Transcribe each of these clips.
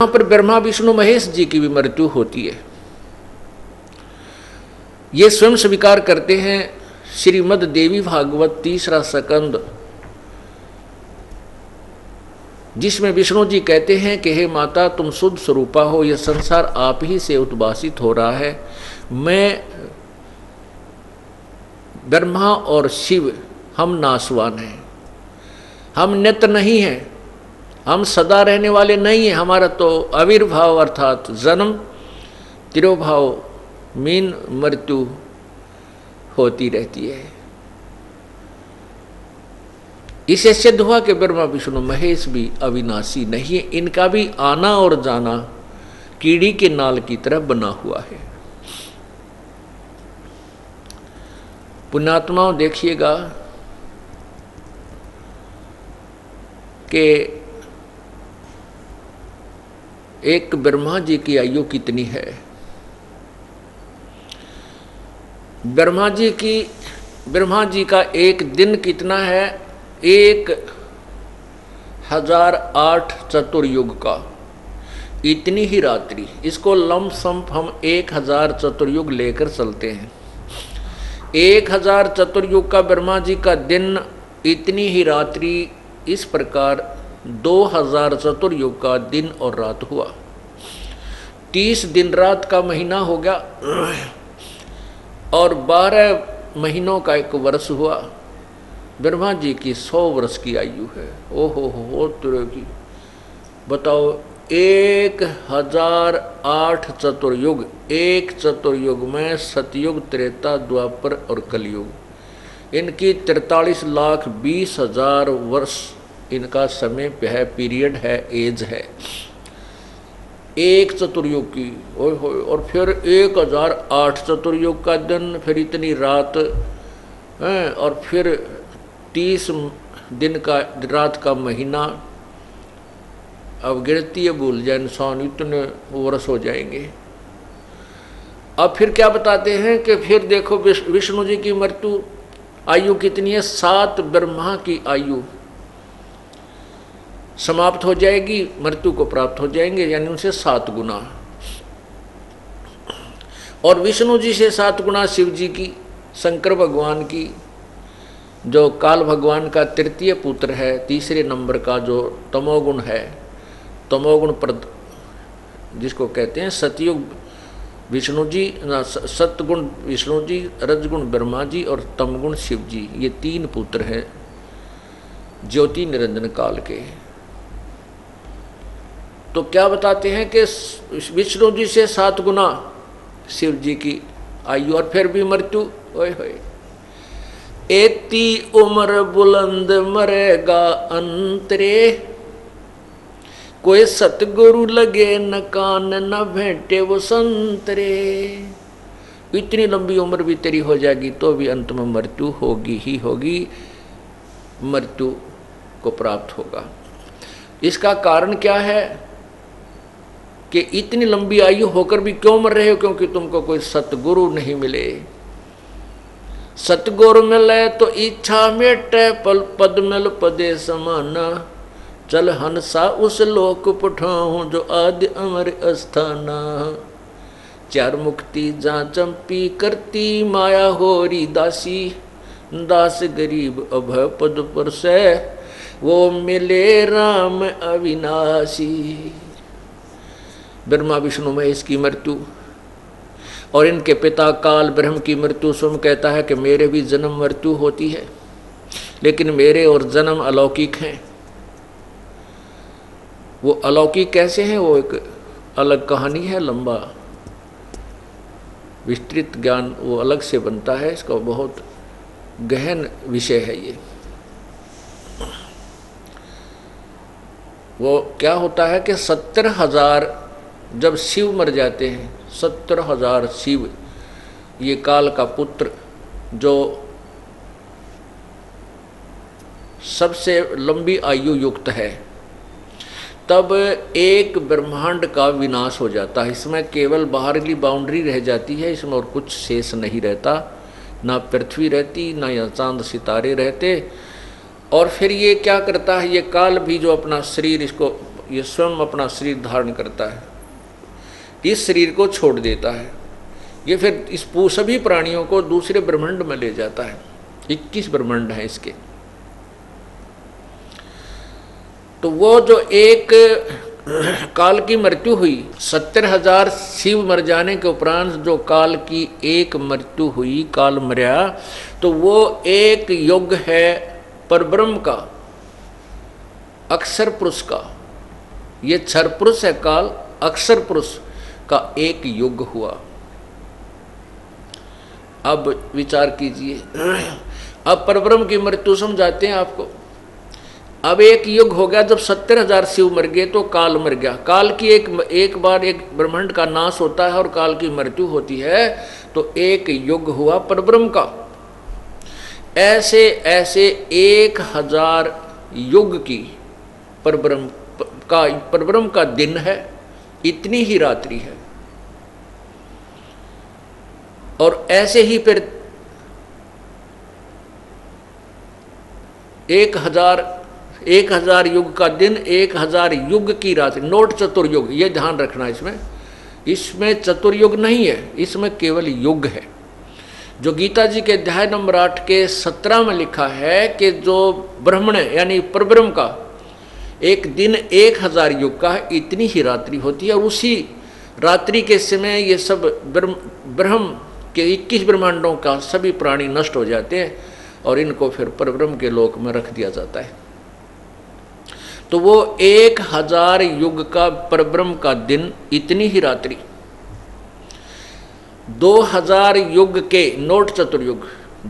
यहाँ पर ब्रह्मा विष्णु महेश जी की भी मृत्यु होती है। ये स्वयं स्वीकार करते हैं श्रीमद् देवी भागवत 3रा स्कंद, जिसमें विष्णु जी कहते हैं कि हे माता, तुम शुद्ध स्वरूपा हो, यह संसार आप ही से उद्भासित हो रहा है। मैं ब्रह्मा और शिव हम नाशवान हैं, हम नित्य नहीं हैं, हम सदा रहने वाले नहीं हैं। हमारा तो आविर्भाव अर्थात जन्म, तिरोभाव, मीन मृत्यु होती रहती है। इसे सिद्ध हुआ कि ब्रह्मा विष्णु महेश भी अविनाशी नहीं है, इनका भी आना और जाना कीड़ी के नाल की तरह बना हुआ है। पुण्यात्माओं, देखिएगा कि एक ब्रह्मा जी की आयु कितनी है। ब्रह्मा जी का एक दिन कितना है? 1008 चतुर्युग का, इतनी ही रात्रि। इसको लमसम हम 1000 चतुर्युग लेकर चलते हैं। 1000 चतुर्युग का ब्रह्मा जी का दिन, इतनी ही रात्रि, इस प्रकार 2000 चतुर्युग का दिन और रात हुआ। 30 दिन रात का महीना हो गया और 12 महीनों का एक वर्ष हुआ। ब्रह्मा जी की 100 वर्ष की आयु है। ओहो हो तरह की, बताओ, 1008 चतुर्युग। एक चतुर्युग में सतयुग, त्रेता, द्वापर और कलयुग, इनकी 43,20,000 वर्ष इनका समय है, पीरियड है, एज है एक चतुर्युग की। ओए होए, और फिर 1008 चतुर्युग का दिन, फिर इतनी रात है, और फिर 30 दिन का रात का महीना। अब गिनती है भूल जाए इंसान, इतने वर्ष हो जाएंगे। अब फिर क्या बताते हैं कि फिर देखो विष्णु जी की मृत्यु आयु कितनी है? 7 ब्रह्मा की आयु समाप्त हो जाएगी, मृत्यु को प्राप्त हो जाएंगे, यानी उनसे 7 गुना। और विष्णु जी से 7 गुना शिव जी की, शंकर भगवान की, जो काल भगवान का तृतीय पुत्र है, तीसरे नंबर का जो तमोगुण है, तमोगुण प्रद जिसको कहते हैं सतयुग विष्णु जी, सतगुण विष्णु जी, रजगुण ब्रह्मा जी और तमगुण शिव जी, ये 3 पुत्र हैं ज्योति निरंजन काल के। तो क्या बताते हैं कि विष्णु जी से 7 गुना शिव जी की आयु, और फिर भी मृत्यु। ओए होए, एती उम्र बुलंद मरेगा अंतरे, कोई सतगुरु लगे न कान न भेंटे वो संतरे। इतनी लंबी उम्र भी तेरी हो जाएगी तो भी अंत में मृत्यु होगी ही होगी, मृत्यु को प्राप्त होगा। इसका कारण क्या है कि इतनी लंबी आयु होकर भी क्यों मर रहे हो? क्योंकि तुमको कोई सतगुरु नहीं मिले। सतगुरु मिले तो इच्छा मेटे, पल पद मिल पदे समाना, चल हंसा उस लोक पठाऊं जो आदि अमर अस्थाना। 4 मुक्ति जा चंपी करती, माया होरी दासी, दास गरीब अभय पद पर से, वो मिले राम अविनाशी। ब्रह्मा विष्णु महेश की मृत्यु और इनके पिता काल ब्रह्म की मृत्यु। स्वयं कहता है कि मेरे भी जन्म मृत्यु होती है, लेकिन मेरे और जन्म अलौकिक हैं। वो अलौकिक कैसे हैं, वो एक अलग कहानी है, लंबा विस्तृत ज्ञान वो अलग से बनता है, इसका बहुत गहन विषय है ये। वो क्या होता है कि 70,000 जब शिव मर जाते हैं, 70,000 शिव, ये काल का पुत्र जो सबसे लंबी आयु युक्त है, तब एक ब्रह्मांड का विनाश हो जाता है। इसमें केवल बाहरली बाउंड्री रह जाती है, इसमें और कुछ शेष नहीं रहता, ना पृथ्वी रहती, ना या चांद सितारे रहते। और फिर ये क्या करता है, ये काल भी जो अपना शरीर इसको ये स्वयं अपना शरीर धारण करता है, इस शरीर को छोड़ देता है, ये फिर इस सभी प्राणियों को दूसरे ब्रह्मांड में ले जाता है। 21 ब्रह्मांड हैं इसके। तो वो जो एक काल की मृत्यु हुई, 70,000 शिव मर जाने के उपरांत जो काल की एक मृत्यु हुई, काल मर्या, तो वो एक युग है परब्रह्म का, अक्षर पुरुष का। ये क्षर पुरुष है काल, अक्षर पुरुष का एक युग हुआ। अब विचार कीजिए, अब परब्रह्म की मृत्यु समझाते हैं आपको। अब एक युग हो गया, जब 70,000 शिव मर गए तो काल मर गया। काल की एक बार एक ब्रह्मांड का नाश होता है और काल की मृत्यु होती है, तो एक युग हुआ परब्रह्म का। ऐसे ऐसे 1000 युग की परब्रह्म का दिन है, इतनी ही रात्रि है। और ऐसे ही फिर 1000 युग का दिन, 1000 युग की रात्रि। नोट चतुर्युग, ये ध्यान रखना। इसमें चतुर्युग नहीं है, इसमें केवल युग है। जो गीता जी के अध्याय नंबर 8 के 17 में लिखा है कि जो ब्रह्मण यानी परब्रह्म का एक दिन 1000 युग का है, इतनी ही रात्रि होती है। और उसी रात्रि के समय ये सब ब्रह्म के 21 ब्रह्मांडों का सभी प्राणी नष्ट हो जाते हैं और इनको फिर परब्रह्म के लोक में रख दिया जाता है। तो वो 1000 युग का परब्रह्म का दिन, इतनी ही रात्रि। 2000 युग के, नोट चतुर्युग,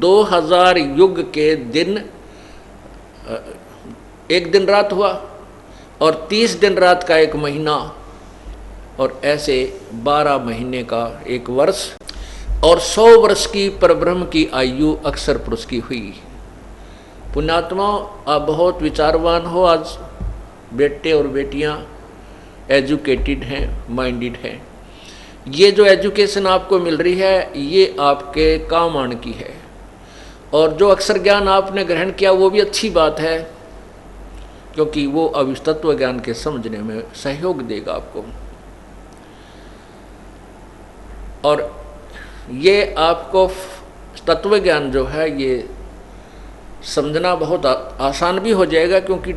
2000 युग के दिन एक दिन रात हुआ, और 30 दिन रात का एक महीना, और ऐसे 12 महीने का एक वर्ष, और 100 वर्ष की परब्रह्म की आयु अक्षर पुरुष की हुई। पुण्यात्मा, आप बहुत विचारवान हो। आज बेटे और बेटियां एजुकेटेड हैं, माइंडेड हैं। ये जो एजुकेशन आपको मिल रही है, ये आपके काम आने की है। और जो अक्षर ज्ञान आपने ग्रहण किया, वो भी अच्छी बात है, क्योंकि वो अब तत्व ज्ञान के समझने में सहयोग देगा आपको। और ये आपको तत्व ज्ञान जो है, ये समझना बहुत आसान भी हो जाएगा, क्योंकि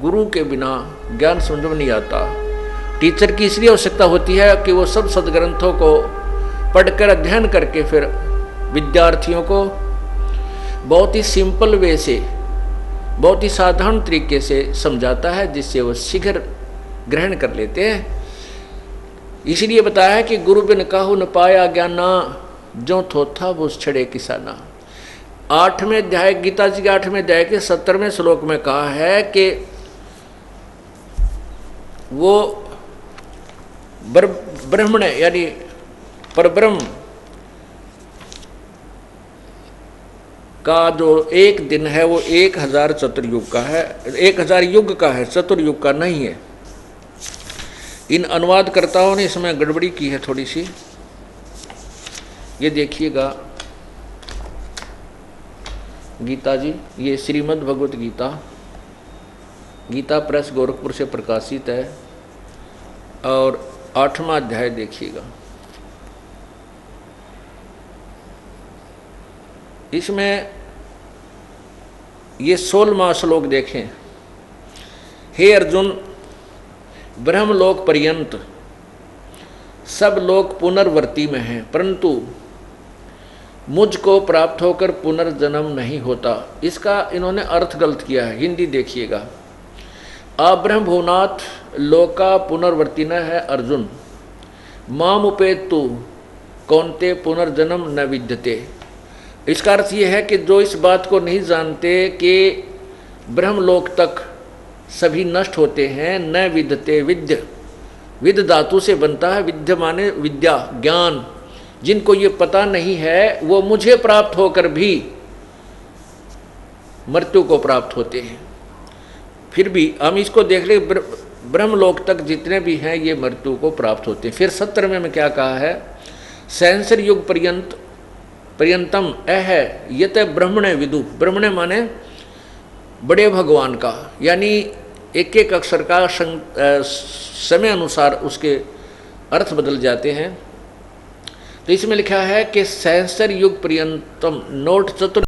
गुरु के बिना ज्ञान समझ में नहीं आता। टीचर की इसलिए आवश्यकता होती है कि वो सब सदग्रंथों को पढ़कर अध्ययन करके फिर विद्यार्थियों को बहुत ही सिंपल वे से, बहुत ही साधारण तरीके से समझाता है, जिससे वो शीघ्र ग्रहण कर लेते हैं। इसलिए बताया है कि गुरु बिन काहू न पाया ज्ञाना, जो थोथा वो छड़े किसाना। 8वें अध्याय, गीता जी के 8वें अध्याय के 70वें श्लोक में कहा है कि वो ब्रह्मण यानी परब्रह्म का जो एक दिन है, वो 1000 चतुर्युग का है, 1000 युग का है, चतुर्युग का नहीं है। इन अनुवादकर्ताओं ने इसमें गड़बड़ी की है थोड़ी सी। ये देखिएगा गीता जी, ये श्रीमद् भगवत गीता, गीता प्रेस गोरखपुर से प्रकाशित है, और 8वां अध्याय देखिएगा। इसमें ये 16वां श्लोक देखें। हे अर्जुन, ब्रह्मलोक पर्यंत सब लोग पुनर्वर्ती में हैं, परंतु मुझको प्राप्त होकर पुनर्जन्म नहीं होता। इसका इन्होंने अर्थ गलत किया है। हिंदी देखिएगा। अब्रह्म भुवनाथ लोका पुनर्वर्ती न है अर्जुन, माम उपेतु कौनते पुनर्जन्म न विद्यते। इसका अर्थ यह है कि जो इस बात को नहीं जानते कि ब्रह्मलोक तक सभी नष्ट होते हैं, न विद्यते, विद्य विद धातु से बनता है, विद्य माने विद्या, ज्ञान। जिनको ये पता नहीं है, वो मुझे प्राप्त होकर भी मृत्यु को प्राप्त होते हैं। फिर भी हम इसको देख ले, ब्रह्मलोक तक जितने भी हैं ये मृत्यु को प्राप्त होते हैं। फिर 17वें में क्या कहा है? सहस्र युग पर्यंतम है यत ब्रह्मणे विदु। ब्रह्मणे माने बड़े भगवान का, यानी एक एक अक्षर का समय अनुसार उसके अर्थ बदल जाते हैं। तो इसमें लिखा है कि सहस्र युग पर्यंतम नोट चतुर